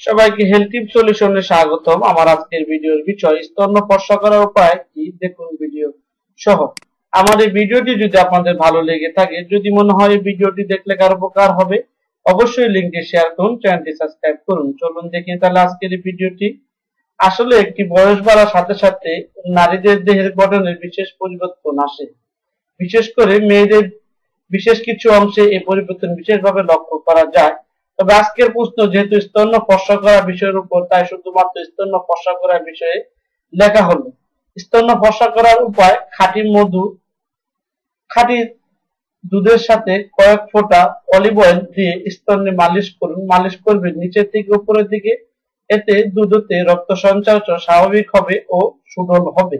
সবাইকে হেলথ টিপ সলিউশনে স্বাগতম। আমার আজকের ভিডিওর বিষয় স্তন্য ফর্সা করার উপায় কি, দেখুন ভিডিও সহ। আমার এই ভিডিওটি যদি আপনাদের ভালো লেগে থাকে, যদি মনে হয় এই ভিডিওটি দেখলে কারো উপকার হবে, অবশ্যই লিংকটি শেয়ার করুন, চ্যানেলটি সাবস্ক্রাইব করুন। চলুন দেখি তাহলে আজকের এই ভিডিওটি। আসলে একটি বয়স বাড়ার সাথে সাথে নারীদের দেহের গঠনের বিশেষ পরিবর্তন আসে। বিশেষ করে মেয়েদের বিশেষ কিছু অংশে এই পরিবর্তন বিশেষভাবে লক্ষ্য করা যায়। তবে আজকের প্রশ্ন যেহেতু স্তন্য ফর্সা করা বিষয়ের উপর, তাই শুধুমাত্র স্তন্য ফর্সা করার বিষয়ে লেখা হলো। স্তন্য ফর্সা করার উপায়: খাঁটি দুধের সাথে কয়েক ফোঁটা অলিভ অয়েল দিয়ে স্তন্যে মালিশ করুন। মালিশ করবেন নিচের থেকে উপরের দিকে। এতে দুধতে রক্ত সঞ্চালন স্বাভাবিক হবে ও সুডল হবে।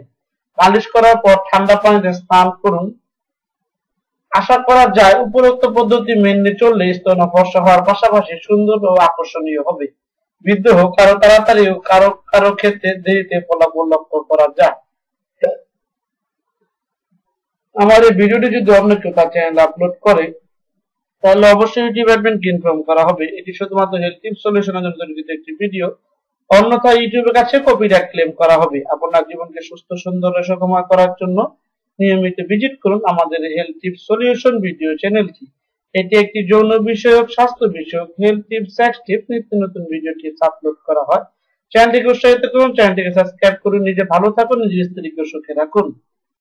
মালিশ করার পর ঠান্ডা পানিতে স্নান করুন। আশা করা যায় উপরোক্ত পদ্ধতি মেনে চললে স্তন ফর্সা হওয়ার পাশাপাশি সুন্দর ও আকর্ষণীয় হবে। বৃদ্ধ হোক কারো তাড়াতাড়ি ও কারো কারো ক্ষেত্রে দেরিতে ফলাফল লক্ষ্য করা যায়। আমার এই ভিডিওটি যদি অন্য কেউ তার চ্যানেলে আপলোড করে, তাহলে অবশ্যই ডিপার্টমেন্টকে ইনফর্ম করা হবে। এটি শুধুমাত্র হেলথ টিপ সলিউশনের জন্য তৈরি একটি ভিডিও, অন্যথায় ইউটিউবের কাছে কপিরাইট ক্লেম করা হবে। আপনার জীবনকে সুস্থ, সুন্দর ও সুখময় করার জন্য নিয়মিত ভিজিট করুন আমাদের হেলথ টিপ সলিউশন ভিডিও চ্যানেলটি। এটি একটি যৌন বিষয়ক, স্বাস্থ্য বিষয়ক, হেলথ টিপ, সেক্স টিপ, নিত্য নতুন ভিডিও টিপস আপলোড করা হয়। চ্যানেলটিকে উৎসাহিত করুন, চ্যানেলটিকে সাবস্ক্রাইব করুন। নিজে ভালো থাকুন, নিজের স্ত্রীকে সুখে রাখুন।